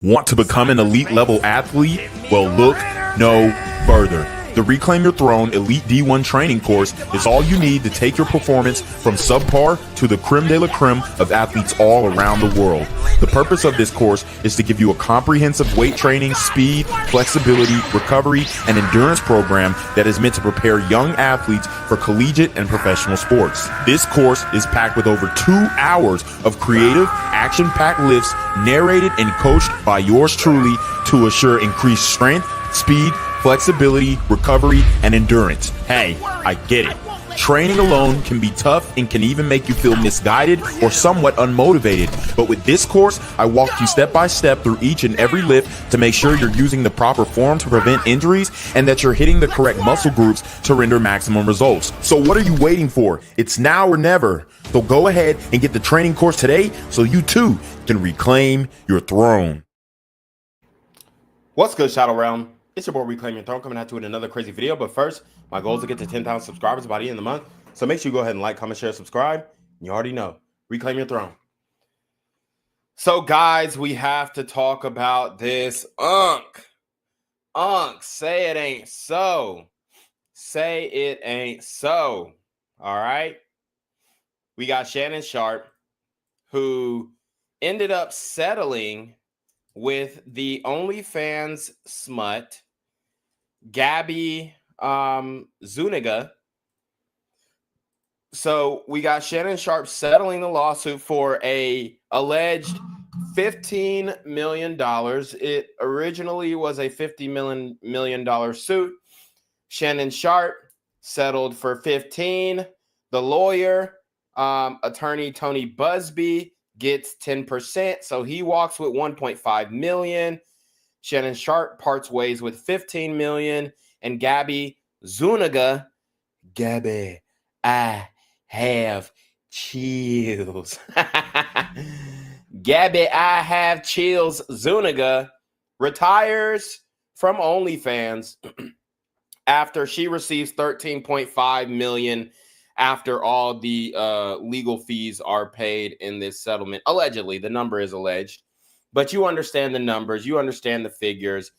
Want to become an elite level athlete? Well, look no further. The Reclaim Your Throne Elite D1 training course is all you need to take your performance from subpar to the creme de la creme of athletes all around the world. The purpose of this course is to give you a comprehensive weight training, speed, flexibility, recovery, and endurance program that is meant to prepare young athletes for collegiate and professional sports. This course is packed with over 2 hours of creative, action-packed lifts narrated and coached by yours truly to assure increased strength, speed, flexibility, recovery, and endurance. Hey, I get it. Training alone can be tough and can even make you feel misguided or somewhat unmotivated. But with this course, I walk you step by step through each and every lift to make sure you're using the proper form to prevent injuries and that you're hitting the correct muscle groups to render maximum results. So what are you waiting for? It's now or never. So go ahead and get the training course today so you too can reclaim your throne. What's good, Shadow Realm? It's your boy Reclaim Your Throne coming at you with another crazy video. But first, my goal is to get to 10,000 subscribers by the end of the month. So make sure you go ahead and like, comment, share, subscribe. You already know. Reclaim your throne. So, guys, we have to talk about this Unk. Say it ain't so. Say it ain't so. All right? We got Shannon Sharpe, who ended up settling with the OnlyFans smut, Gabbi Zuniga. So we got Shannon Sharpe settling the lawsuit for a alleged $15 million. It originally was a $50 million suit. Shannon Sharpe settled for 15. The lawyer, attorney Tony Busby, gets 10%. So he walks with 1.5 million. Shannon Sharpe parts ways with 15 million, and Gabbi Zuniga, Gabbi, I have chills. Gabbi, I have chills. Zuniga retires from OnlyFans after she receives 13.5 million after all the legal fees are paid in this settlement. Allegedly, the number is alleged. But you understand the numbers. You understand the figures.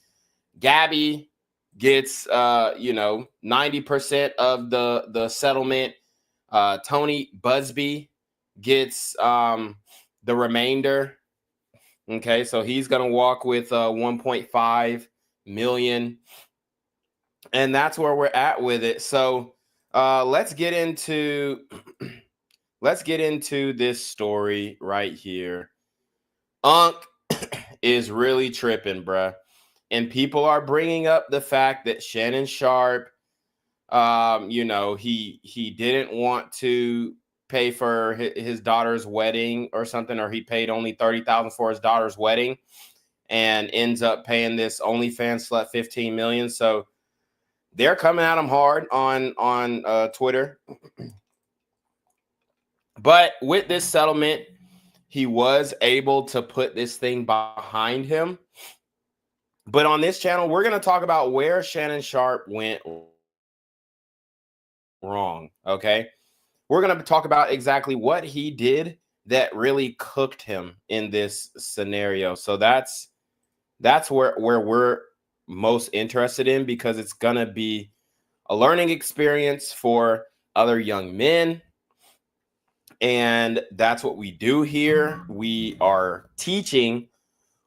Gabbi gets, 90% of the settlement. Tony Busby gets the remainder. Okay, so he's going to walk with 1.5 million. And that's where we're at with it. So let's get into this story right here. Unk is really tripping, bruh. And people are bringing up the fact that Shannon Sharpe, he didn't want to pay for his daughter's wedding or something, or he paid only $30,000 for his daughter's wedding and ends up paying this OnlyFans slut $15 million. So they're coming at him hard on Twitter. But with this settlement, he was able to put this thing behind him. But on this channel, we're going to talk about where Shannon Sharpe went wrong, okay? We're going to talk about exactly what he did that really cooked him in this scenario. So that's where we're most interested in, because it's going to be a learning experience for other young men. And that's what we do here. We are teaching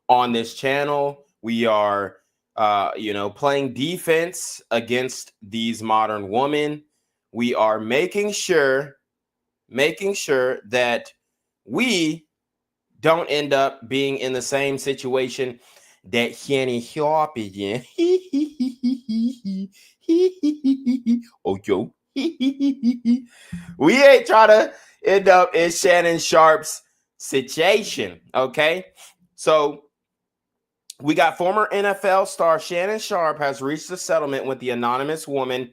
on this channel. We are, playing defense against these modern women. We are making sure that we don't end up being in the same situation that Shannon Sharpe is in. Oh, yo. We ain't trying to end up in Shannon Sharpe's situation, okay? So we got former NFL star Shannon Sharpe has reached a settlement with the anonymous woman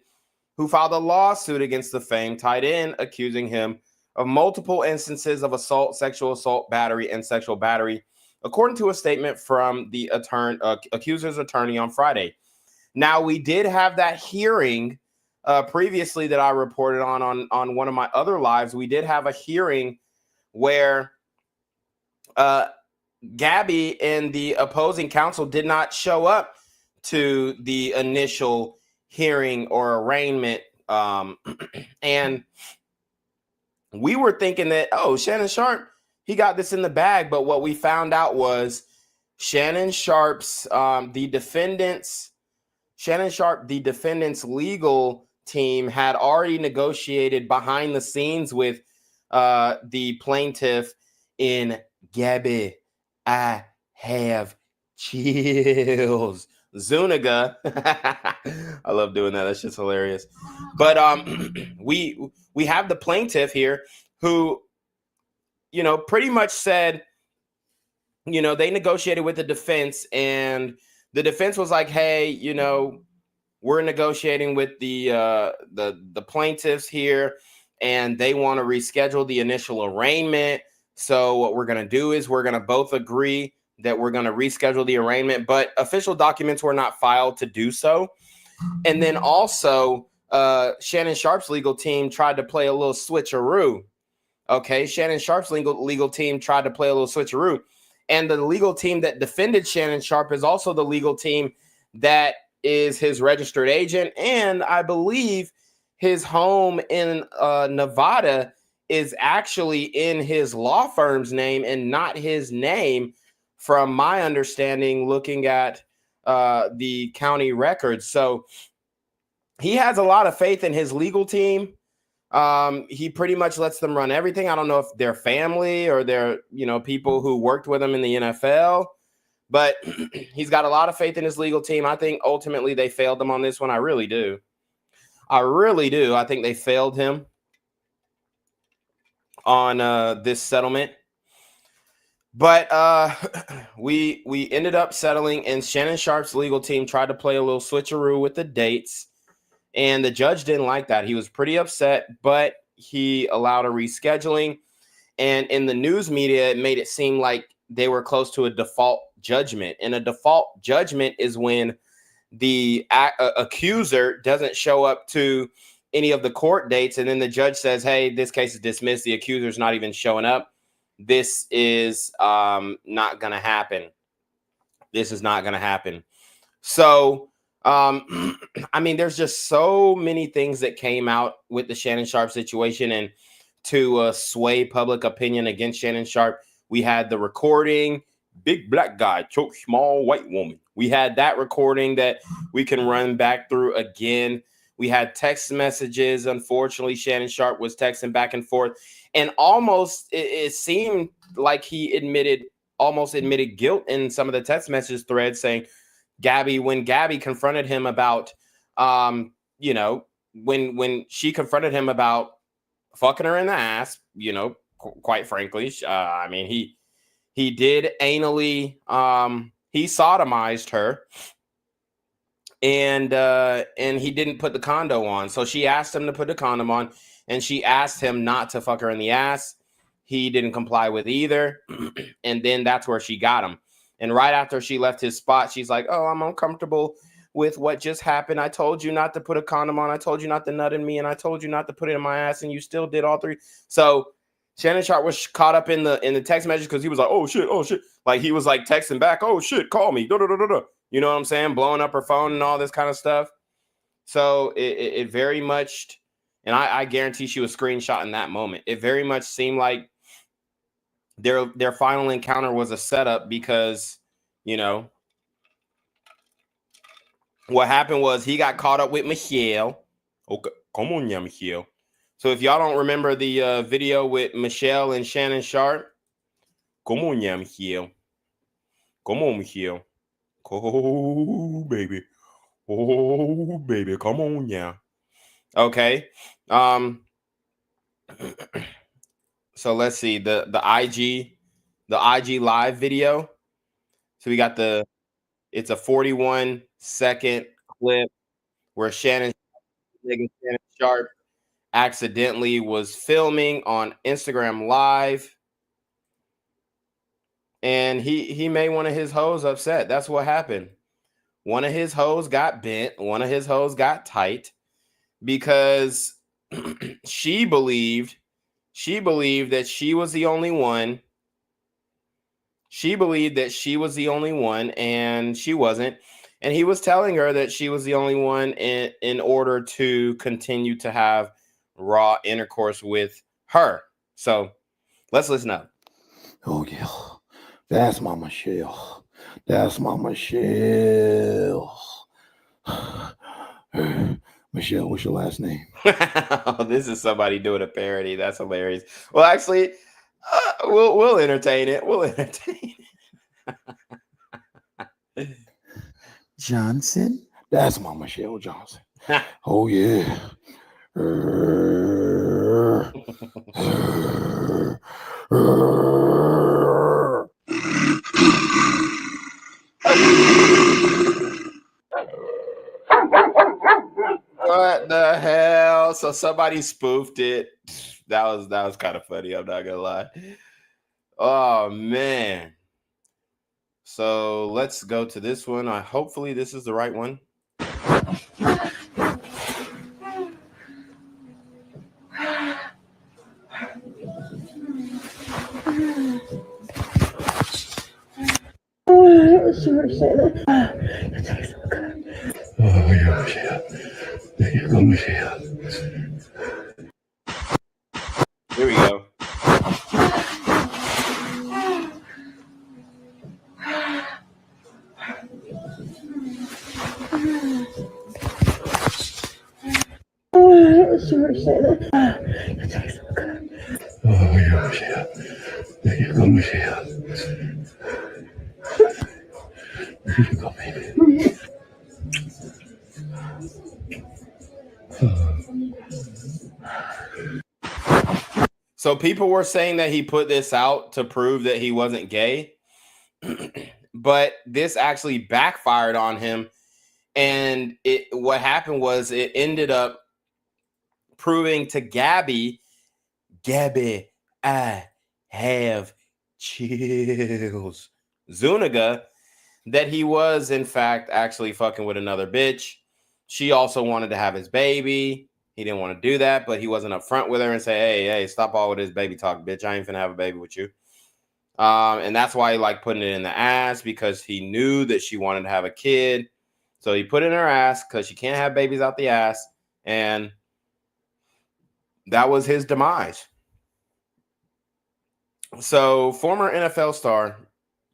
who filed a lawsuit against the famed tight end, accusing him of multiple instances of assault, sexual assault, battery, and sexual battery, according to a statement from the accuser's attorney on Friday. Now, we did have that hearing previously that I reported on one of my other lives. We did have a hearing where Gabbi and the opposing counsel did not show up to the initial hearing or arraignment. And we were thinking that, oh, Shannon Sharpe, he got this in the bag. But what we found out was Shannon Sharpe's, the defendant's legal team had already negotiated behind the scenes with the plaintiff in Gabbi. I have chills. Zuniga. I love doing that. That's just hilarious. But we have the plaintiff here who, you know, pretty much said, you know, they negotiated with the defense, and the defense was like, hey, you know, we're negotiating with the plaintiffs here, and they want to reschedule the initial arraignment. So what we're going to do is we're going to both agree that we're going to reschedule the arraignment, but official documents were not filed to do so. And then also Shannon Sharpe's legal team tried to play a little switcheroo. Okay, Shannon Sharpe's legal team tried to play a little switcheroo. And the legal team that defended Shannon Sharpe is also the legal team that is his registered agent. And I believe his home in Nevada is actually in his law firm's name and not his name, from my understanding, looking at the county records. So he has a lot of faith in his legal team. He pretty much lets them run everything. I don't know if they're family or they're, you know, people who worked with him in the NFL, but he's got a lot of faith in his legal team. I think ultimately they failed him on this one. I really do. I really do. I think they failed him on this settlement. But we ended up settling, and Shannon Sharpe's legal team tried to play a little switcheroo with the dates, and the judge didn't like that. He was pretty upset, but he allowed a rescheduling. And in the news media, it made it seem like they were close to a default judgment. And a default judgment is when the accuser doesn't show up to any of the court dates, and then the judge says, hey, this case is dismissed. The accuser's not even showing up. This is not going to happen. This is not going to happen. So, I mean, there's just so many things that came out with the Shannon Sharpe situation, and to sway public opinion against Shannon Sharpe. We had the recording, big black guy choke small white woman. We had that recording that we can run back through again. We had text messages. Unfortunately, Shannon Sharpe was texting back and forth, and almost it seemed like he almost admitted guilt in some of the text message threads, saying when Gabbi confronted him about, you know, when she confronted him about fucking her in the ass, you know, quite frankly, I mean, he did anally, he sodomized her, and he didn't put the condom on. So she asked him to put the condom on, and she asked him not to fuck her in the ass. He didn't comply with either. And then that's where she got him. And right after she left his spot, she's like, oh, I'm uncomfortable with what just happened. I told you not to put a condom on. I told you not to nut in me, and I told you not to put it in my ass, and you still did all three. So Shannon Sharpe was caught up in the text message because he was like, oh shit. Like he was like texting back, oh shit, call me. You know what I'm saying? Blowing up her phone and all this kind of stuff. So it very much, and I guarantee she was screenshotting that moment. It very much seemed like their final encounter was a setup, because, you know, what happened was he got caught up with Michelle. Okay, come on, yeah, Michelle. So if y'all don't remember the video with Michelle and Shannon Sharpe, come on, yeah, Michelle. Come on, Michelle. Oh, baby. Oh, baby. Come on, yeah. Okay. So let's see the IG live video. So we got it's a 41-second clip where Shannon Sharpe accidentally was filming on Instagram Live, and he made one of his hoes upset. That's what happened. One of his hoes got bent. One of his hoes got tight, because she believed that she was the only one She believed that she was the only one, and she wasn't. And he was telling her that she was the only one in order to continue to have raw intercourse with her. So let's listen up. Oh, yeah. That's my Michelle. That's my Michelle. Michelle, what's your last name? This is somebody doing a parody. That's hilarious. Well, actually, we'll entertain it. We'll entertain it. Johnson? That's my Michelle Johnson. Oh, yeah. What the hell? So somebody spoofed it. That was kind of funny. I'm not gonna lie. Oh man. So let's go to this one. Hopefully this is the right one. Shannon. You taste so good. Oh, yeah, Michelle. There you go, Michelle. Here we go. Shannon. You taste so good. Oh, yeah, Michelle. There you go, Michelle. There you go, baby. So people were saying that he put this out to prove that he wasn't gay, but this actually backfired on him. And what happened was it ended up proving to Gabbi, I have chills, Zuniga, that he was in fact actually fucking with another bitch. She also wanted to have his baby. He didn't want to do that, but he wasn't upfront with her and say, hey, stop all with this baby talk, bitch. I ain't finna have a baby with you. And that's why he liked putting it in the ass, because he knew that she wanted to have a kid. So he put it in her ass because she can't have babies out the ass. And that was his demise. So former NFL star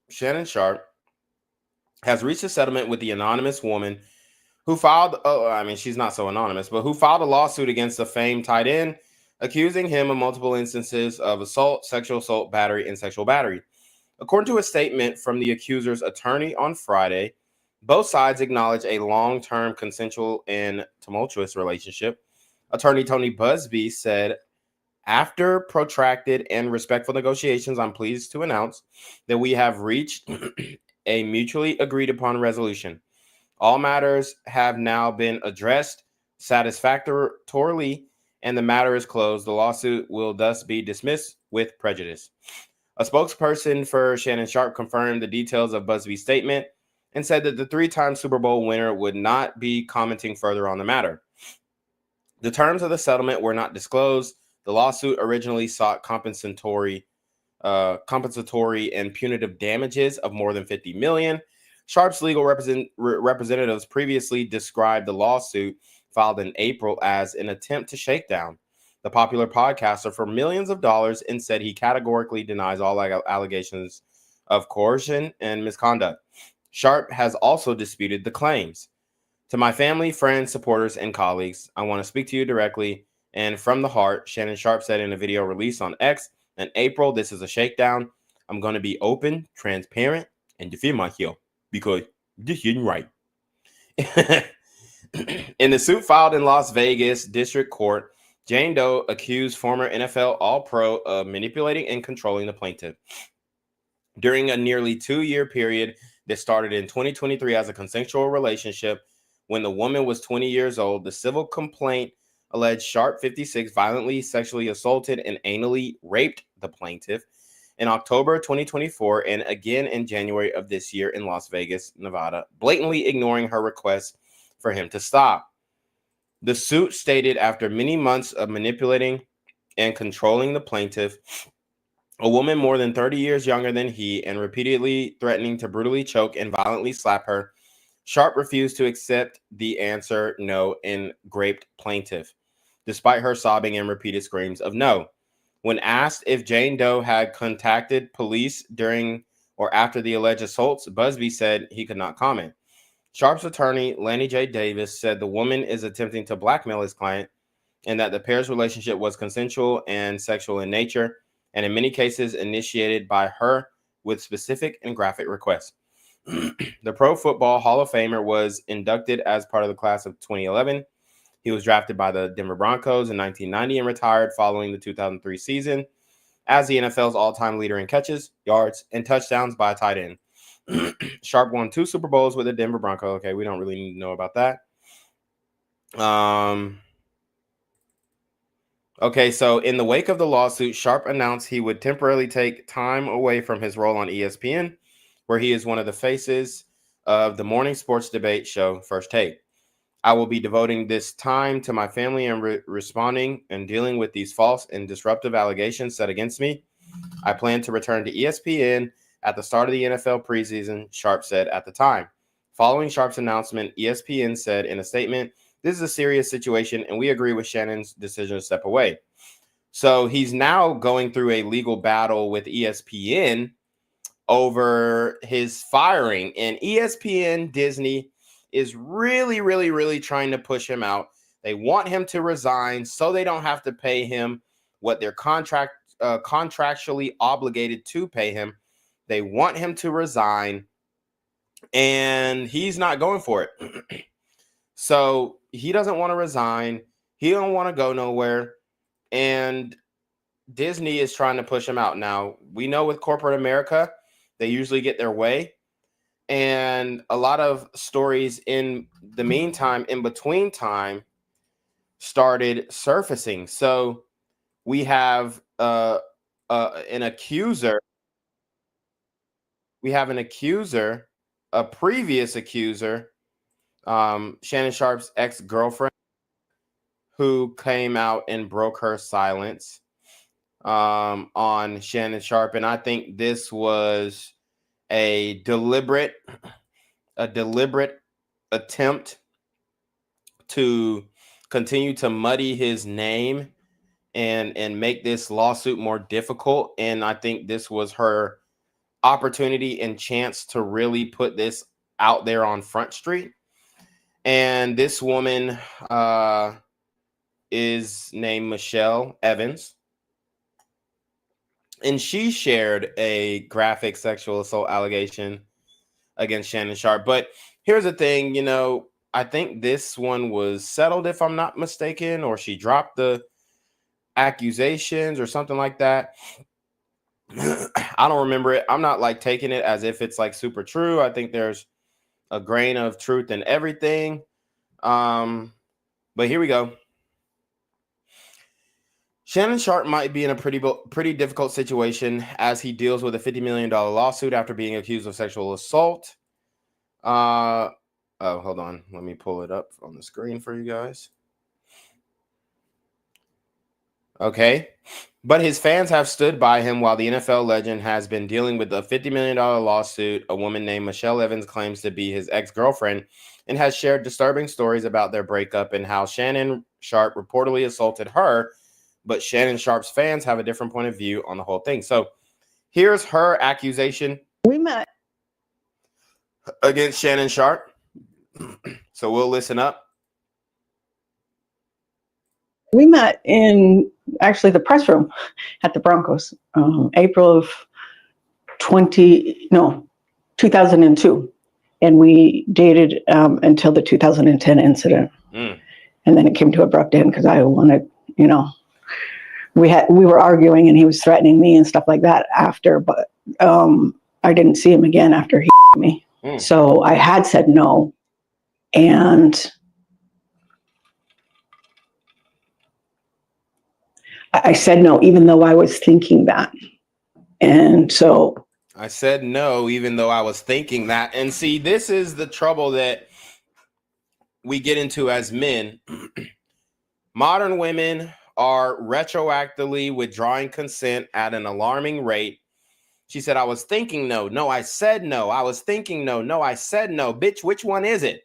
Shannon Sharpe has reached a settlement with the anonymous woman who filed, she's not so anonymous, but who filed a lawsuit against the famed tight end, accusing him of multiple instances of assault, sexual assault, battery, and sexual battery. According to a statement from the accuser's attorney on Friday, both sides acknowledge a long-term consensual and tumultuous relationship. Attorney Tony Busby said, after protracted and respectful negotiations, I'm pleased to announce that we have reached a mutually agreed upon resolution. All matters have now been addressed satisfactorily, and the matter is closed. The lawsuit will thus be dismissed with prejudice. A spokesperson for Shannon Sharpe confirmed the details of Busby's statement and said that the three-time Super Bowl winner would not be commenting further on the matter. The terms of the settlement were not disclosed. The lawsuit originally sought compensatory and punitive damages of more than $50 million. Sharpe's legal representatives previously described the lawsuit filed in April as an attempt to shake down the popular podcaster for millions of dollars, and said he categorically denies all allegations of coercion and misconduct. Sharpe has also disputed the claims. To my family, friends, supporters, and colleagues, I want to speak to you directly and from the heart, Shannon Sharpe said in a video released on X in April. This is a shakedown. I'm going to be open, transparent, and defend myself because this isn't right. In the suit filed in Las Vegas District Court, Jane Doe accused former NFL All-Pro of manipulating and controlling the plaintiff. During a nearly 2-year period that started in 2023 as a consensual relationship, when the woman was 20 years old, the civil complaint alleged Sharpe, 56, violently sexually assaulted and anally raped the plaintiff in October 2024 and again in January of this year in Las Vegas, Nevada, blatantly ignoring her request for him to stop. The suit stated after many months of manipulating and controlling the plaintiff, a woman more than 30 years younger than he and repeatedly threatening to brutally choke and violently slap her. Sharpe refused to accept the answer no and graped plaintiff, despite her sobbing and repeated screams of no. When asked if Jane Doe had contacted police during or after the alleged assaults, Busby said he could not comment. Sharpe's attorney, Lanny J. Davis, said the woman is attempting to blackmail his client and that the pair's relationship was consensual and sexual in nature, and in many cases initiated by her with specific and graphic requests. The Pro Football Hall of Famer was inducted as part of the class of 2011. He was drafted by the Denver Broncos in 1990 and retired following the 2003 season as the NFL's all-time leader in catches, yards, and touchdowns by a tight end. Sharpe won 2 Super Bowls with the Denver Broncos. Okay, we don't really need to know about that. Okay, so in the wake of the lawsuit, Sharpe announced he would temporarily take time away from his role on ESPN, where he is one of the faces of the morning sports debate show First Take. I will be devoting this time to my family and responding and dealing with these false and disruptive allegations set against me. I plan to return to ESPN at the start of the NFL preseason, Sharpe said at the time. Following Sharpe's announcement, ESPN said in a statement, "This is a serious situation, and we agree with Shannon's decision to step away." So he's now going through a legal battle with ESPN over his firing, and ESPN Disney is really trying to push him out. They want him to resign so they don't have to pay him what they're contractually obligated to pay him. They want him to resign, and he's not going for it. So he doesn't want to resign. He don't want to go nowhere, and Disney is trying to push him out. Now, we know with corporate America, they usually get their way. And a lot of stories in the meantime, in between time, started surfacing. So we have an accuser. We have an accuser, a previous accuser, Shannon Sharpe's ex-girlfriend, who came out and broke her silence on Shannon Sharpe. And I think this was a deliberate attempt to continue to muddy his name and make this lawsuit more difficult. And I think this was her opportunity and chance to really put this out there on Front Street. And this woman is named Michelle Evans. And she shared a graphic sexual assault allegation against Shannon Sharpe. But here's the thing, I think this one was settled, if I'm not mistaken, or she dropped the accusations or something like that. I don't remember it. I'm not like taking it as if it's like super true. I think there's a grain of truth in everything. But here we go. Shannon Sharpe might be in a pretty difficult situation as he deals with a $50 million lawsuit after being accused of sexual assault. Oh, hold on. Let me pull it up on the screen for you guys. Okay. But his fans have stood by him while the NFL legend has been dealing with a $50 million lawsuit. A woman named Michelle Evans claims to be his ex-girlfriend and has shared disturbing stories about their breakup and how Shannon Sharpe reportedly assaulted her. But Shannon Sharpe's fans have a different point of view on the whole thing. So here's her accusation. We met against Shannon Sharpe. So we'll listen up. We met in actually the press room at the Broncos, April of 2002. And we dated until the 2010 incident. And then it came to abrupt end because I wanted, we were arguing and he was threatening me and stuff like that after, but I didn't see him again after he me. So I had said no. And I said no, even though I was thinking that. And so I said no, even though I was thinking that. And see, this is the trouble that we get into as men. Modern women are retroactively withdrawing consent at an alarming rate. She said, I was thinking no. No, I said no. I was thinking no. No, I said no. Bitch, which one is it?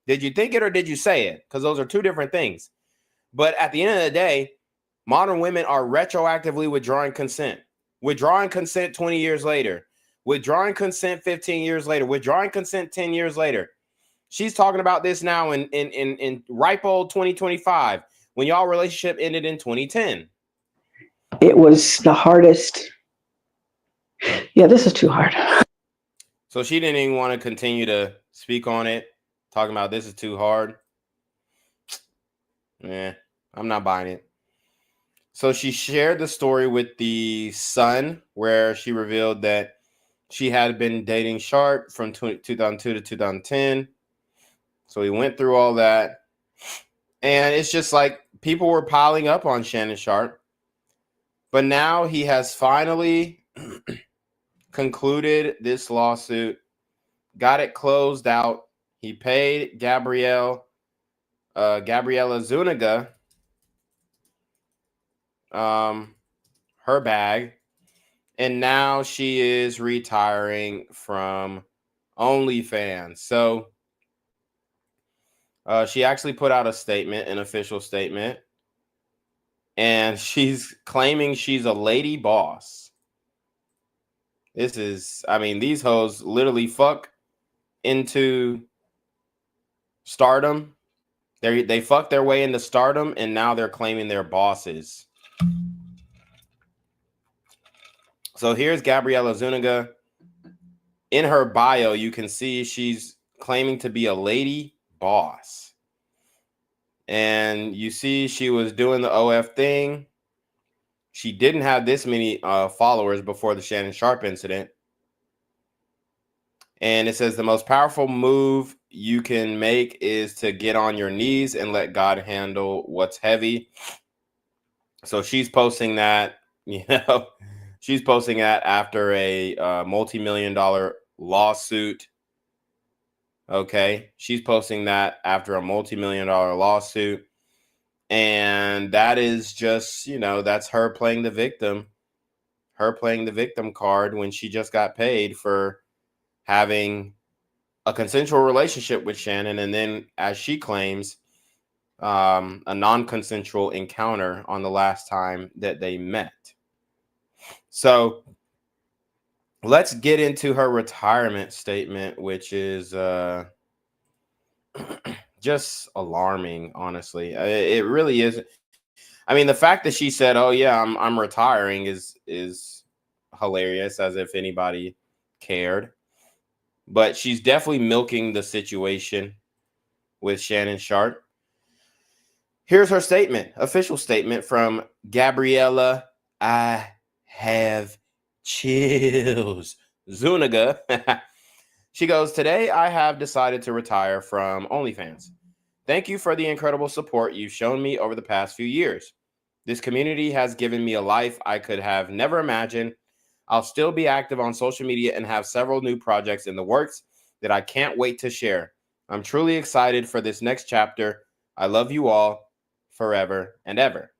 Did you think it or did you say it? Because those are two different things. But at the end of the day, modern women are retroactively withdrawing consent. Withdrawing consent 20 years later. Withdrawing consent 15 years later. Withdrawing consent 10 years later. She's talking about this now in ripe old 2025 when y'all relationship ended in 2010. It was the hardest. Yeah, this is too hard. So she didn't even want to continue to speak on it, talking about this is too hard. Yeah, I'm not buying it. So she shared the story with the Sun, where she revealed that she had been dating Sharpe from 2002 to 2010. So we went through all that. And it's just like people were piling up on Shannon Sharpe. But now he has finally concluded this lawsuit, got it closed out. He paid Gabriella Zuniga her bag, and now she is retiring from OnlyFans. So she actually put out a statement, an official statement, and she's claiming she's a lady boss. This is, I mean, these hoes literally fuck into stardom. They fuck their way into stardom, and now they're claiming they're bosses. So here's Gabriella Zuniga. In her bio, you can see she's claiming to be a lady boss. And you see she was doing the OF thing. She didn't have this many followers before the Shannon Sharpe incident. And it says the most powerful move you can make is to get on your knees and let God handle what's heavy. So she's posting that, she's posting that after a multi-million-dollar lawsuit. Okay. She's posting that after a multi-million-dollar lawsuit. And that is just, that's her playing the victim. Her playing the victim card when she just got paid for having a consensual relationship with Shannon. And then, as she claims, a non-consensual encounter on the last time that they met. So let's get into her retirement statement, which is just alarming, honestly. It really is. I mean, the fact that she said, "Oh yeah, I'm retiring," is hilarious, as if anybody cared. But she's definitely milking the situation with Shannon Sharpe. Here's her statement, official statement from Gabriella. I have chills. Zuniga. She goes, today I have decided to retire from OnlyFans. Thank you for the incredible support you've shown me over the past few years. This community has given me a life I could have never imagined. I'll still be active on social media and have several new projects in the works that I can't wait to share. I'm truly excited for this next chapter. I love you all forever and ever.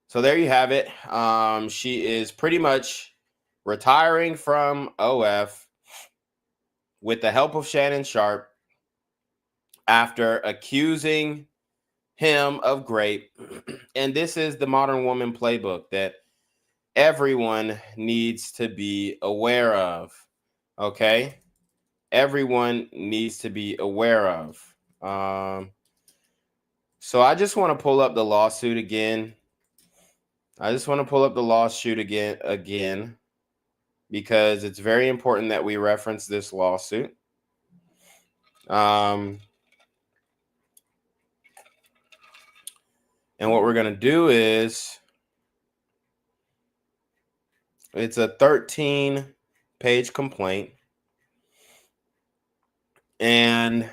So there you have it. She is pretty much retiring from OF with the help of Shannon Sharpe after accusing him of rape. And this is the modern woman playbook that everyone needs to be aware of. Okay? Everyone needs to be aware of. So I just want to pull up the lawsuit again. Again, because it's very important that we reference this lawsuit. And what we're going to do is, it's a 13-page complaint. And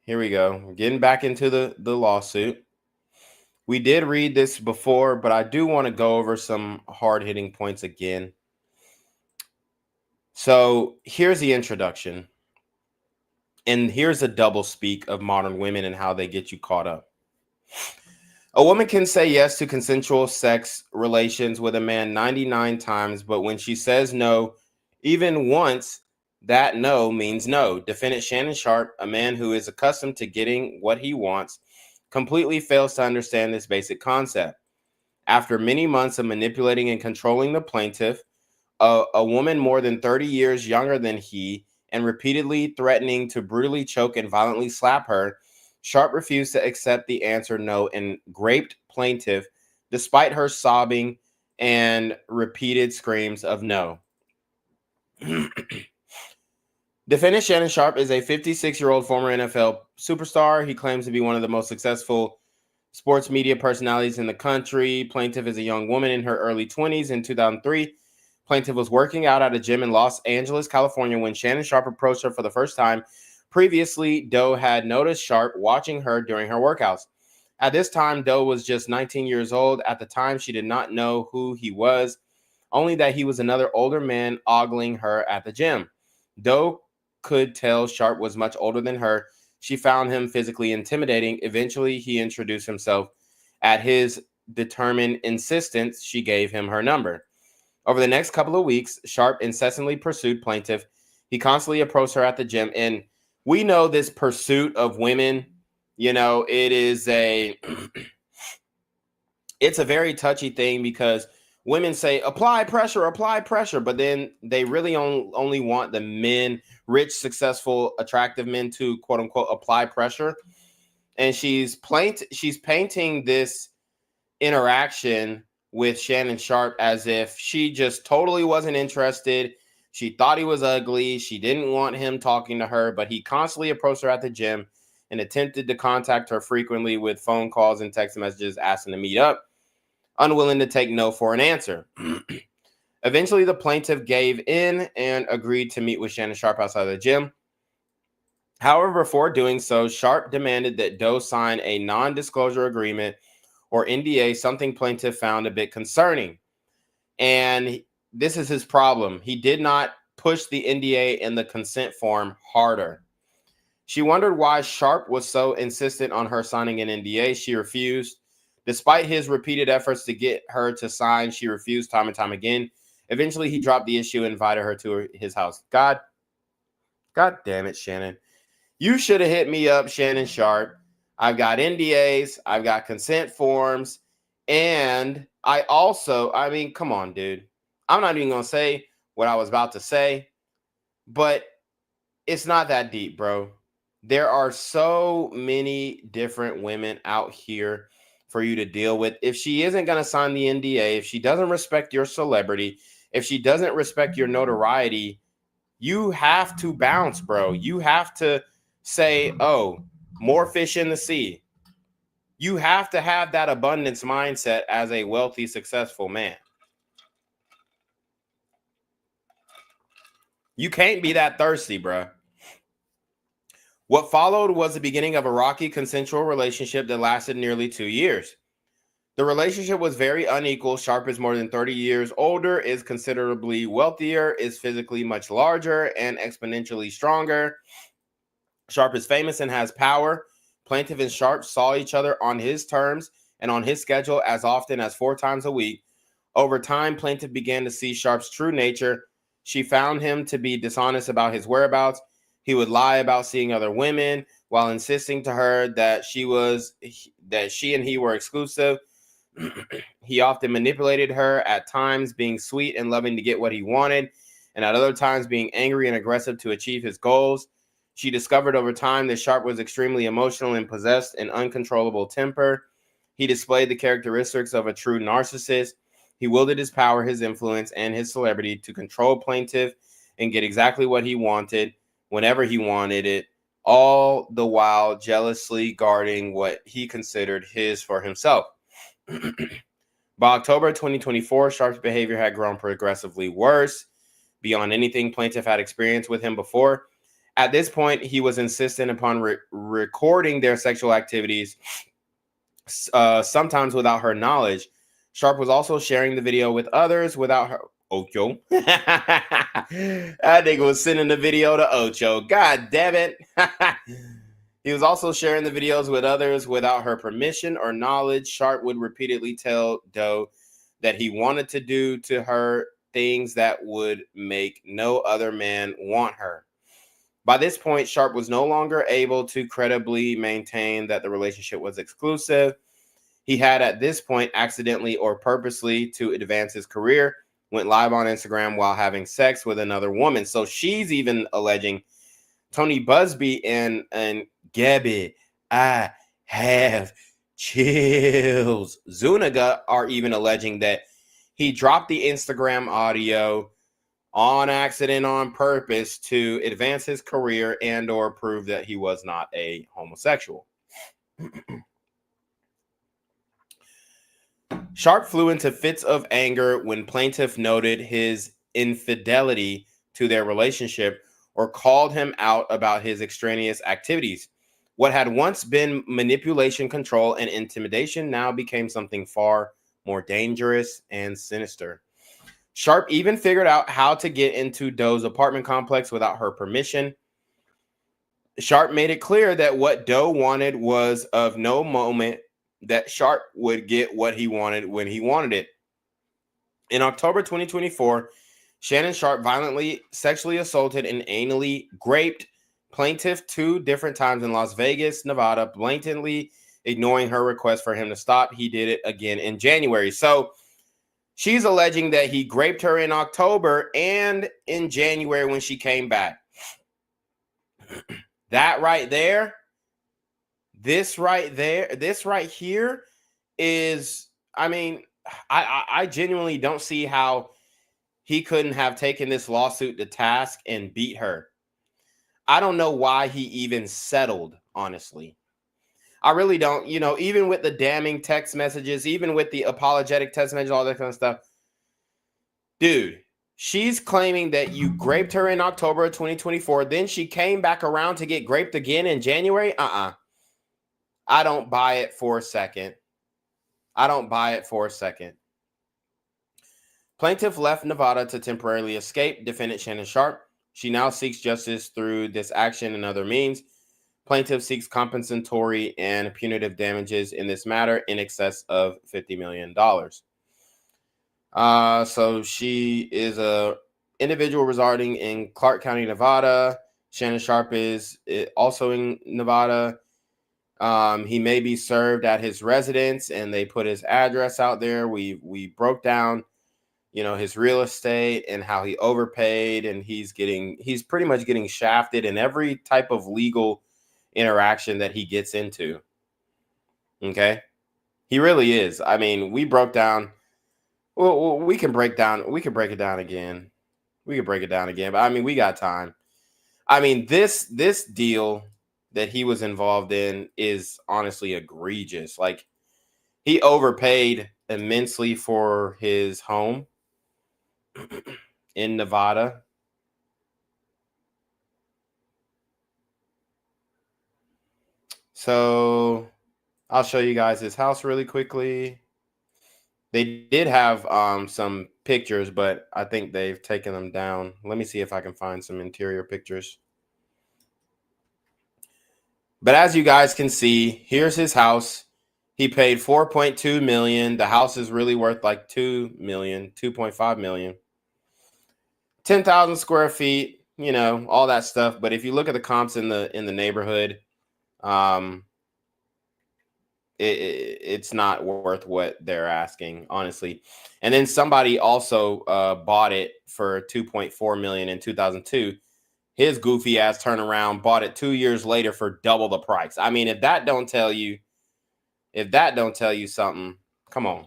here we go. We're getting back into the lawsuit. We did read this before, but I do want to go over some hard-hitting points again. So here's the introduction. And here's a double speak of modern women and how they get you caught up. A woman can say yes to consensual sex relations with a man 99 times, but when she says no, even once, that no means no. Defendant Shannon Sharpe, a man who is accustomed to getting what he wants, completely fails to understand this basic concept. After many months of manipulating and controlling the plaintiff, a woman more than 30 years younger than he, and repeatedly threatening to brutally choke and violently slap her, Sharpe refused to accept the answer no and raped plaintiff despite her sobbing and repeated screams of no. Defendant Shannon Sharpe is a 56-year-old former NFL superstar. He claims to be one of the most successful sports media personalities in the country. Plaintiff is a young woman in her early 20s. In 2003, plaintiff was working out at a gym in Los Angeles, California, when Shannon Sharpe approached her for the first time. Previously, Doe had noticed Sharpe watching her during her workouts. At this time, Doe was just 19 years old. At the time, she did not know who he was, only that he was another older man ogling her at the gym. Doe could tell Sharpe was much older than her. She found him physically intimidating. Eventually, he introduced himself. At his determined insistence, she gave him her number. Over the next couple of weeks, Sharpe incessantly pursued plaintiff. He constantly approached her at the gym, and we know this pursuit of women, you know, it's a very touchy thing because women say, apply pressure, but then they really only want the men, rich, successful, attractive men to, quote unquote, apply pressure. And she's painting this interaction with Shannon Sharpe as if she just totally wasn't interested. She thought he was ugly. She didn't want him talking to her, but he constantly approached her at the gym and attempted to contact her frequently with phone calls and text messages asking to meet up, unwilling to take no for an answer. Eventually, the plaintiff gave in and agreed to meet with Shannon Sharpe outside the gym. However, before doing so, Sharpe demanded that Doe sign a non-disclosure agreement or NDA, something plaintiff found a bit concerning. And this is his problem. He did not push the NDA and the consent form harder. She wondered why Sharpe was so insistent on her signing an NDA. She refused. Despite his repeated efforts to get her to sign, she refused time and time again. Eventually, he dropped the issue and invited her to his house. God damn it, Shannon. You should have hit me up, Shannon Sharpe. I've got NDAs, I've got consent forms, and I mean, come on, dude. I'm not even going to say what I was about to say, but it's not that deep, bro. There are so many different women out here for you to deal with. If she isn't going to sign the NDA, if she doesn't respect your celebrity, if she doesn't respect your notoriety, you have to bounce, bro. You have to say, oh, more fish in the sea. You have to have that abundance mindset as a wealthy, successful man. You can't be that thirsty, bro. What followed was the beginning of a rocky consensual relationship that lasted nearly 2 years. The relationship was very unequal. Sharpe is more than 30 years older, is considerably wealthier, is physically much larger, and exponentially stronger. Sharpe is famous and has power. Plaintiff and Sharpe saw each other on his terms and on his schedule as often as 4 times a week. Over time, plaintiff began to see Sharpe's true nature. She found him to be dishonest about his whereabouts. He would lie about seeing other women while insisting to her that she and he were exclusive. He often manipulated her, at times being sweet and loving to get what he wanted, and at other times being angry and aggressive to achieve his goals. She discovered over time that Sharpe was extremely emotional and possessed an uncontrollable temper. He displayed the characteristics of a true narcissist. He wielded his power, his influence, and his celebrity to control plaintiff and get exactly what he wanted whenever he wanted it, all the while jealously guarding what he considered his for himself. By October 2024, Sharpe's behavior had grown progressively worse beyond anything plaintiff had experienced with him before. At this point, he was insistent upon recording their sexual activities, sometimes without her knowledge. Sharpe was also sharing the video with others without Ocho. That nigga was sending the video to Ocho. God damn it. He was also sharing the videos with others without her permission or knowledge. Sharpe would repeatedly tell Doe that he wanted to do to her things that would make no other man want her. By this point, Sharpe was no longer able to credibly maintain that the relationship was exclusive. He had at this point accidentally or purposely, to advance his career, went live on Instagram while having sex with another woman. So she's even alleging Tony Busby and Gabbi, I have chills. Zuniga are even alleging that he dropped the Instagram audio on accident, on purpose, to advance his career and or prove that he was not a homosexual. Sharpe flew into fits of anger when plaintiff noted his infidelity to their relationship or called him out about his extraneous activities. What had once been manipulation, control, and intimidation now became something far more dangerous and sinister. Sharpe even figured out how to get into Doe's apartment complex without her permission. Sharpe made it clear that what Doe wanted was of no moment that Sharpe would get what he wanted when he wanted it. In October 2024, Shannon Sharpe violently sexually assaulted and anally raped plaintiff 2 different times in Las Vegas, Nevada, blatantly ignoring her request for him to stop. He did it again in January. So she's alleging that he raped her in October and in January when she came back. That right there, this right here is, I mean, I genuinely don't see how he couldn't have taken this lawsuit to task and beat her. I don't know why he even settled, honestly. I really don't. You know, even with the damning text messages, even with the apologetic text messages, all that kind of stuff. Dude, she's claiming that you raped her in October of 2024. Then she came back around to get raped again in January. I don't buy it for a second. Plaintiff left Nevada to temporarily escape. Defendant Shannon Sharpe. She now seeks justice through this action and other means. Plaintiff seeks compensatory and punitive damages in this matter in excess of $50 million. So she is a individual residing in Clark County, Nevada. Shannon Sharpe is also in Nevada. He may be served at his residence, and they put his address out there. We broke down, you know, his real estate and how he overpaid, and he's pretty much getting shafted in every type of legal interaction that he gets into. Okay, he really is. I mean, we broke down. Well, we can break it down again. But I mean, we got time. I mean, this deal that he was involved in is honestly egregious. Like, he overpaid immensely for his home in Nevada. So I'll show you guys his house really quickly. They did have some pictures, but I think they've taken them down. Let me see if I can find some interior pictures. But as you guys can see, here's his house. He paid $4.2 million. The house is really worth like $2 million, $2.5 million. 10,000 square feet, you know, all that stuff. But if you look at the comps in the neighborhood, it's not worth what they're asking, honestly. And then somebody also bought it for $2.4 million in 2002. His goofy ass turned around, bought it 2 years later for double the price. I mean, if that don't tell you something, come on.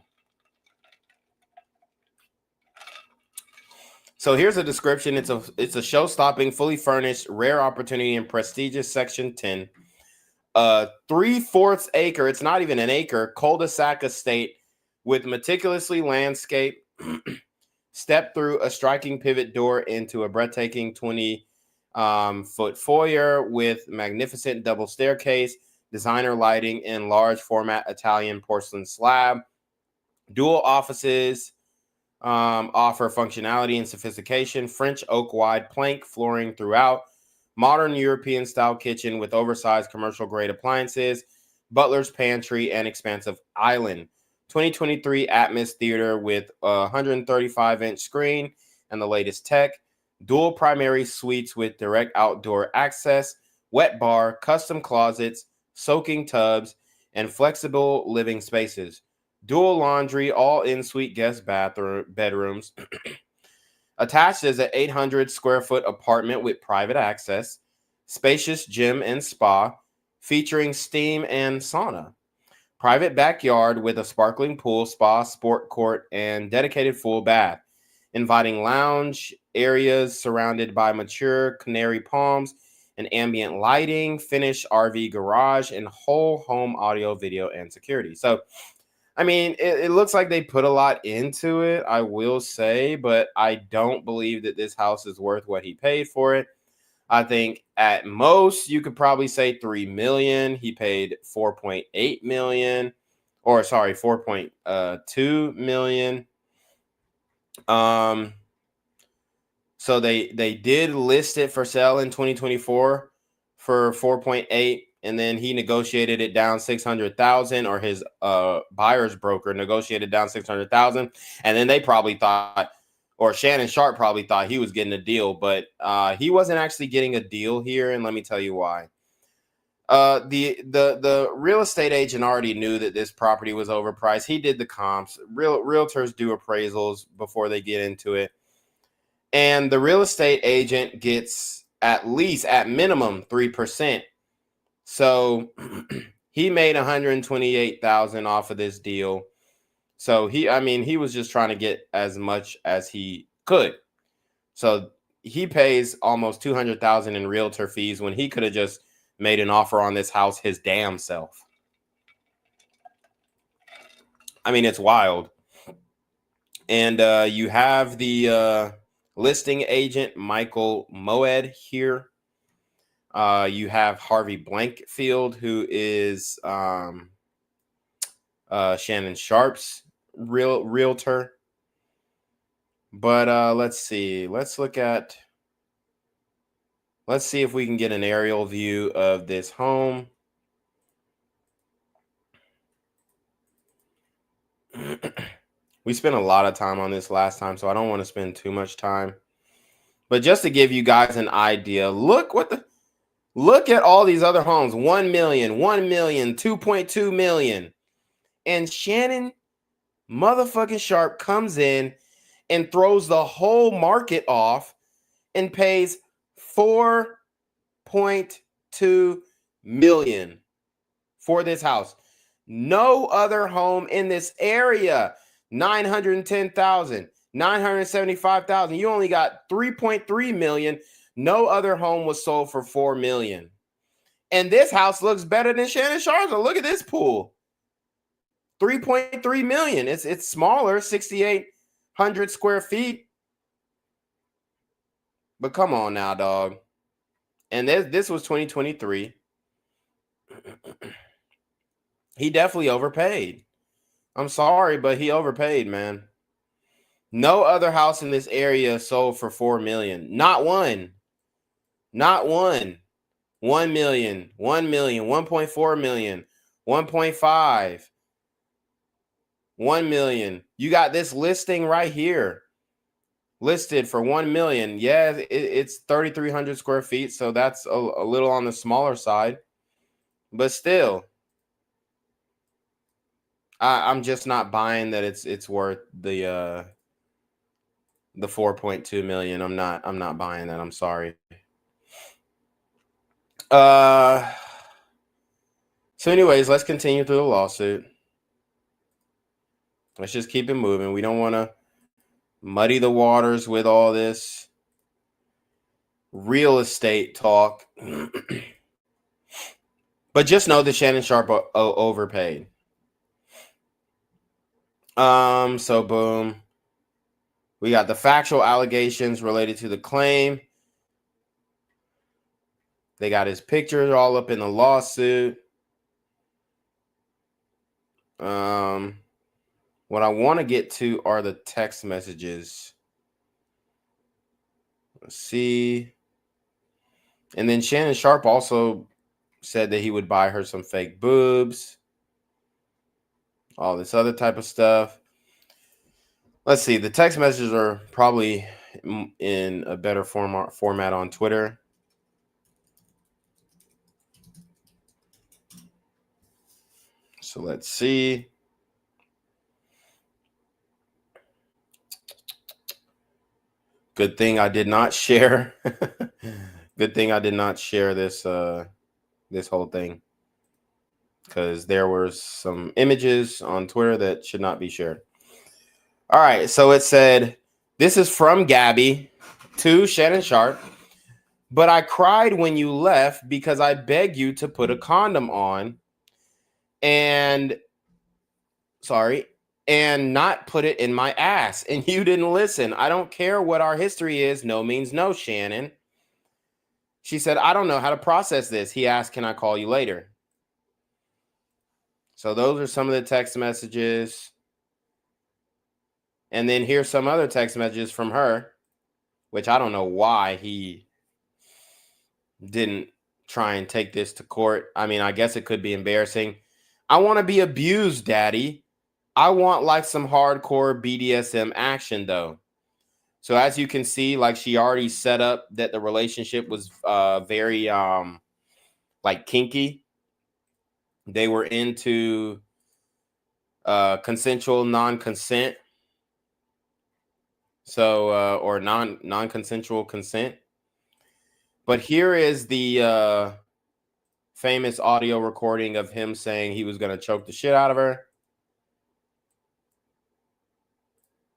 So here's a description. It's a show-stopping, fully furnished, rare opportunity in prestigious Section 10. 3/4 acre, it's not even an acre, cul-de-sac estate with meticulously landscaped, step through a striking pivot door into a breathtaking 20-foot foyer with magnificent double staircase, designer lighting, and large format Italian porcelain slab, dual offices, Offer functionality and sophistication. French oak wide plank flooring throughout. Modern European style kitchen with oversized commercial grade appliances. Butler's pantry and expansive island. 2023 Atmos Theater with a 135-inch screen and the latest tech. Dual primary suites with direct outdoor access. Wet bar, custom closets, soaking tubs, and flexible living spaces. Dual laundry, all in-suite guest bedrooms. Attached is an 800 square foot apartment with private access, spacious gym and spa, featuring steam and sauna. Private backyard with a sparkling pool, spa, sport court, and dedicated full bath. Inviting lounge areas surrounded by mature canary palms and ambient lighting, finished RV garage, and whole home audio, video, and security. So, I mean, it looks like they put a lot into it, I will say, but I don't believe that this house is worth what he paid for it. I think at most you could probably say $3 million. He paid $4.8 million, or sorry, $4.2 million. So they did list it for sale in 2024 for 4.8, and then he negotiated it down 600,000, or his buyer's broker negotiated down 600,000, and then they probably thought, or Shannon Sharpe probably thought he was getting a deal, but he wasn't actually getting a deal here, and let me tell you why. The real estate agent already knew that this property was overpriced. He did the comps. Realtors do appraisals before they get into it. And the real estate agent gets at minimum 3%. So he made $128,000 off of this deal. So he was just trying to get as much as he could. So he pays almost $200,000 in realtor fees when he could have just made an offer on this house his damn self. I mean, it's wild. And you have the listing agent, Michael Moed, here. You have Harvey Blankfield, who is Shannon Sharpe's realtor. But let's see. Let's see if we can get an aerial view of this home. We spent a lot of time on this last time, so I don't want to spend too much time. But just to give you guys an idea, look at all these other homes. 1 million, 1 million, 2.2 million. And Shannon motherfucking Sharpe comes in and throws the whole market off and pays $4.2 million for this house. No other home in this area. 910,000, 975,000. You only got 3.3 million. No other home was sold for 4 million. And this house looks better than Shannon Sharpe's. Look at this pool. 3.3 million. It's smaller, 6,800 square feet. But come on now, dog. And this was 2023. He definitely overpaid. I'm sorry, but he overpaid, man. No other house in this area sold for 4 million. Not one. Not one. 1 million, 1 million, 1.4 million, 1.5, 1 million. You got this listing right here. Listed for 1 million. Yeah, it's 3,300 square feet, so that's a little on the smaller side. But still, I'm just not buying that it's worth the 4.2 million. I'm not buying that. I'm sorry. So anyways, let's continue through the lawsuit. Let's just keep it moving. We don't want to muddy the waters with all this real estate talk. But just know that Shannon Sharpe overpaid. So boom. We got the factual allegations related to the claim. They got his pictures all up in the lawsuit. What I want to get to are the text messages. Let's see. And then Shannon Sharpe also said that he would buy her some fake boobs. All this other type of stuff. Let's see. The text messages are probably in a better format on Twitter. So let's see. Good thing I did not share. Good thing I did not share this this whole thing, because there were some images on Twitter that should not be shared. All right, so it said, this is from Gabbi to Shannon Sharpe. But I cried when you left because I begged you to put a condom on and not put it in my ass. And you didn't listen. I don't care what our history is. No means no, Shannon. She said, I don't know how to process this. He asked, can I call you later? So those are some of the text messages. And then here's some other text messages from her, which I don't know why he didn't try and take this to court. I mean, I guess it could be embarrassing. I want to be abused, Daddy. I want like some hardcore BDSM action, though. So as you can see, like she already set up that the relationship was very like kinky. They were into consensual non-consent. So or non-consensual consent. But here is the famous audio recording of him saying he was going to choke the shit out of her.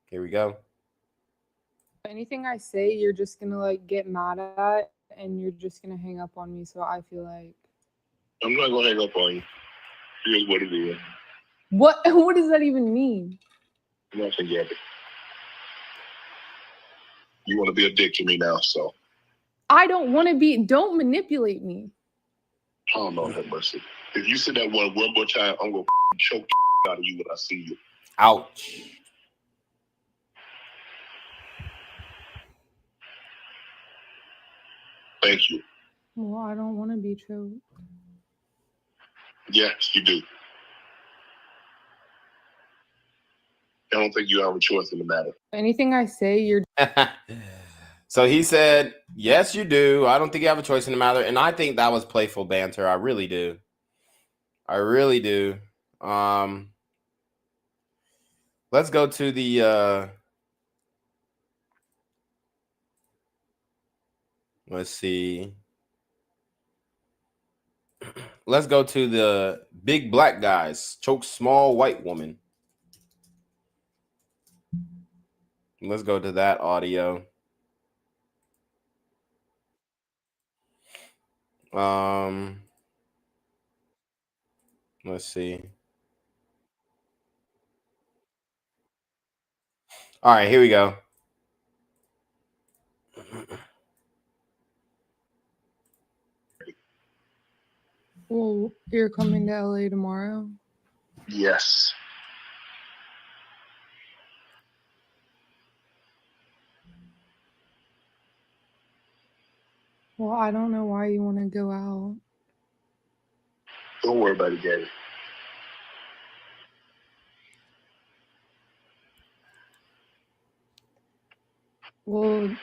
Here we go. Anything I say, you're just gonna like get mad at, and you're just gonna hang up on me. So I feel like I'm not gonna hang up on you. Here's what it is. what? What does that even mean? Nothing, Gabbi. You want to be a dick to me now, so. I don't want to be. Don't manipulate me. Oh, Lord have mercy. If you say that one more time, I'm gonna choke the out of you when I see you. Ouch. Thank you. Well, I don't want to be choked. Yes, you do. I don't think you have a choice in the matter. Anything I say, you're. So he said, yes, you do. I don't think you have a choice in the matter. And I think that was playful banter. I really do. I really do. Let's go to the let's see. Let's go to the big black guys choke small white woman. Let's go to that audio. Let's see. All right, here we go. Well, you're coming to LA tomorrow. Yes. Well, I don't know why you want to go out. Don't worry about it, Gabbi. Well,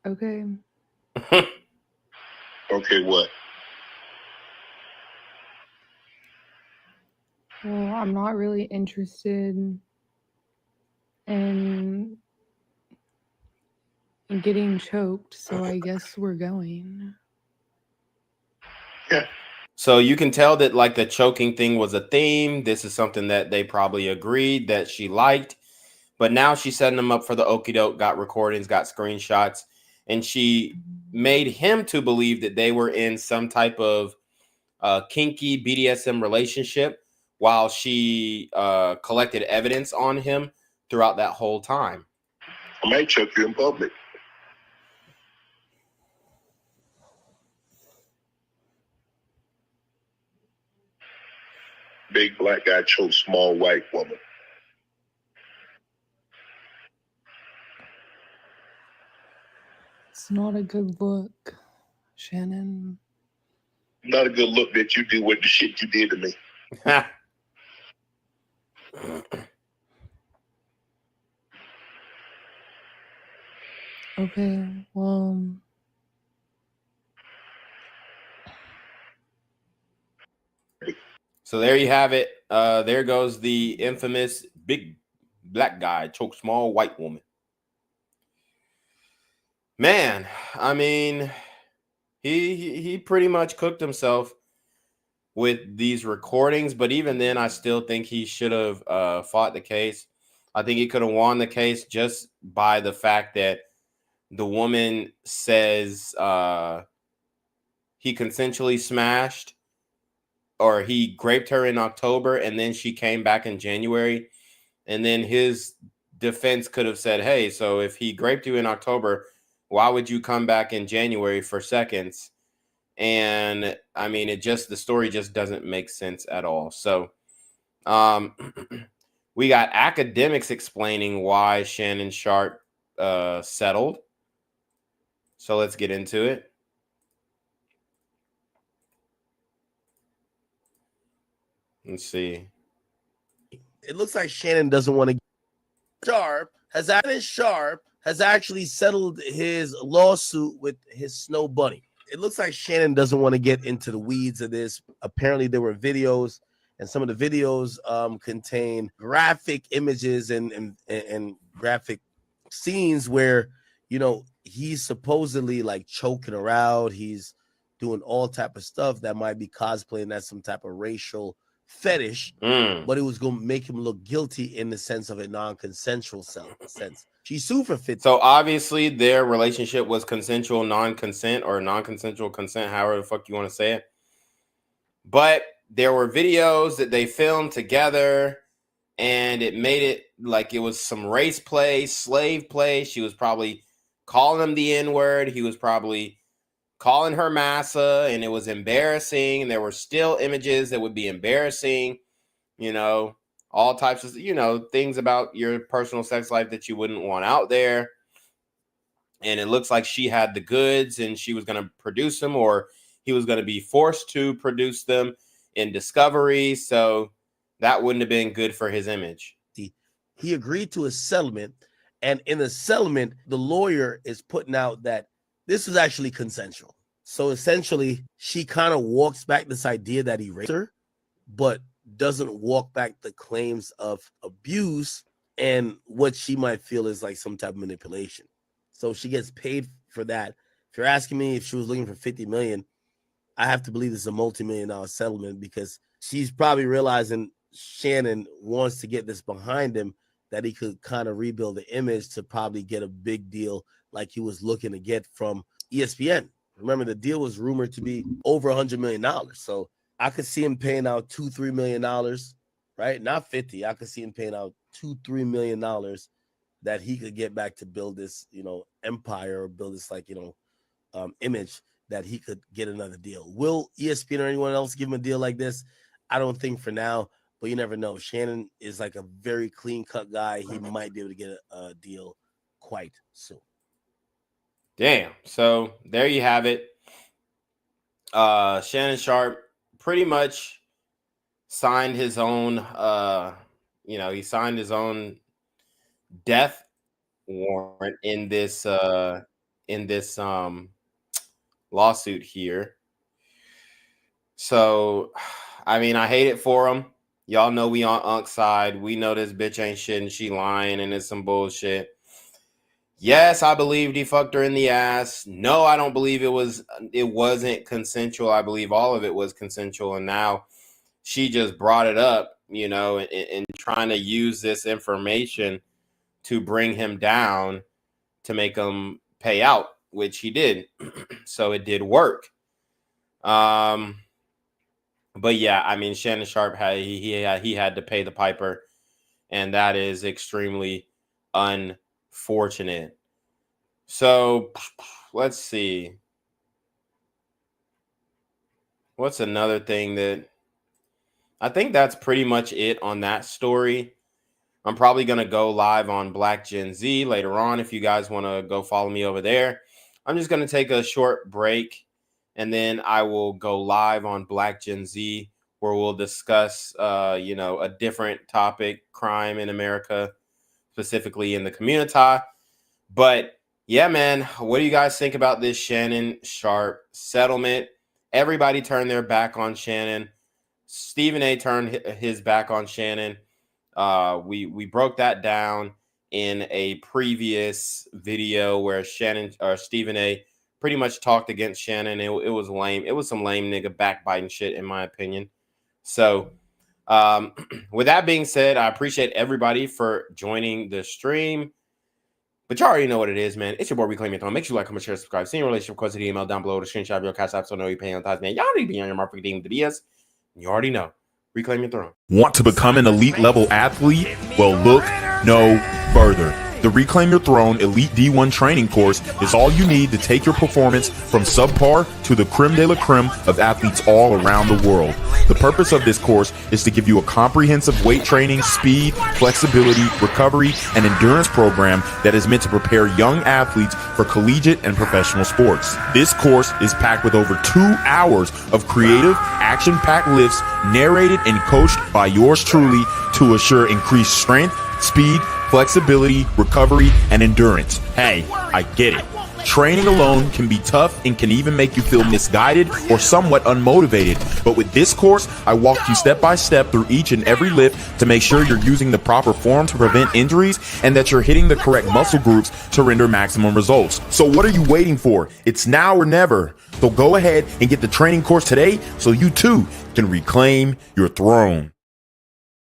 okay. Okay, what? Well, I'm not really interested in getting choked, so I guess we're going. Yeah. So you can tell that like the choking thing was a theme. This is something that they probably agreed that she liked. But now she's setting them up for the okie doke, got recordings, got screenshots. And she made him to believe that they were in some type of kinky BDSM relationship while she collected evidence on him throughout that whole time. I might choke you in public. Big black guy chokes small white woman. It's not a good look, Shannon. Not a good look that you did with the shit you did to me. Okay, well, So there you have it. There goes the infamous big black guy choke small white woman. Man, I mean, he pretty much cooked himself with these recordings, but even then, I still think he should have fought the case. I think he could have won the case just by the fact that the woman says he consensually smashed, or he raped her in October, and then she came back in January. And then his defense could have said, hey, so if he raped you in October, why would you come back in January for seconds? And I mean, the story just doesn't make sense at all. So we got academics explaining why Shannon Sharpe settled. So let's get into it. Let's see. It looks like Shannon doesn't want to. Sharpe has actually settled his lawsuit with his snow bunny. It looks like Shannon doesn't want to get into the weeds of this. Apparently, there were videos, and some of the videos contain graphic images and graphic scenes where, you know, he's supposedly like choking her out. He's doing all type of stuff that might be cosplaying as some type of racial fetish, but it was going to make him look guilty in the sense of a non-consensual sense. She sued for 50. So obviously their relationship was consensual non-consent, or non-consensual consent, however the fuck you want to say it. But there were videos that they filmed together, and it made it like it was some race play, slave play. She was probably calling him the N-word. He was probably calling her massa, and it was embarrassing. And there were still images that would be embarrassing, you know, all types of, you know, things about your personal sex life that you wouldn't want out there. And it looks like she had the goods, and she was going to produce them, or he was going to be forced to produce them in Discovery. So that wouldn't have been good for his image. He agreed to a settlement, and in the settlement, the lawyer is putting out that this was actually consensual. So essentially, she kind of walks back this idea that he raped her, but doesn't walk back the claims of abuse and what she might feel is like some type of manipulation. So she gets paid for that. If you're asking me if she was looking for 50 million, I have to believe this is a multi-million-dollar settlement, because she's probably realizing Shannon wants to get this behind him, that he could kind of rebuild the image to probably get a big deal like he was looking to get from ESPN. Remember, the deal was rumored to be over $100 million. So I could see him paying out $2-3 million, right? Not 50. I could see him paying out $2-3 million that he could get back to build this, you know, empire, or build this, like, you know, image, that he could get another deal. Will ESPN or anyone else give him a deal like this? I don't think for now, but you never know. Shannon is like a very clean-cut guy. He might be able to get a deal quite soon. Damn. So there you have it. Shannon Sharpe pretty much signed his own, you know, he signed his own death warrant in this lawsuit here. So, I mean, I hate it for him. Y'all know we on Unk's side. We know this bitch ain't shit and she lying and it's some bullshit. Yes, I believed he fucked her in the ass. No, I don't believe it wasn't consensual. I believe all of it was consensual. And now she just brought it up, you know, and trying to use this information to bring him down, to make him pay out, which he did. So it did work. But yeah, I mean, Shannon Sharpe he had to pay the piper, and that is extremely unfortunate. So let's see. What's another thing that I think that's pretty much it on that story. I'm probably going to go live on Black Gen Z later on if you guys want to go follow me over there. I'm just going to take a short break, and then I will go live on Black Gen Z, where we'll discuss, a different topic, crime in America, specifically in the community. But yeah, man, what do you guys think about this Shannon Sharpe settlement? Everybody turned their back on Shannon. Stephen A turned his back on Shannon. We broke that down in a previous video where Stephen A pretty much talked against Shannon. It was lame. It was some lame nigga backbiting shit, in my opinion. So with that being said, I appreciate everybody for joining the stream. But you already know what it is, man. It's your boy Reclaim Your Throne. Make sure you like, comment, share, subscribe. See your relationship request to the email down below. The screenshot of your CashApp so I know you're paying on time, man. Y'all need to be on your mark for getting the BS. You already know. Reclaim Your Throne. Want to become an elite level athlete? Well, look no further. The Reclaim Your Throne Elite D1 training course is all you need to take your performance from subpar to the creme de la creme of athletes all around the world. The purpose of this course is to give you a comprehensive weight training, speed, flexibility, recovery, and endurance program that is meant to prepare young athletes for collegiate and professional sports. This course is packed with over 2 hours of creative, action-packed lifts narrated and coached by yours truly to assure increased strength, speed, flexibility, recovery, and endurance. Hey, I get it. Training alone can be tough and can even make you feel misguided or somewhat unmotivated. But with this course, I walk you step by step through each and every lift to make sure you're using the proper form to prevent injuries and that you're hitting the correct muscle groups to render maximum results. So what are you waiting for? It's now or never. So go ahead and get the training course today so you too can reclaim your throne.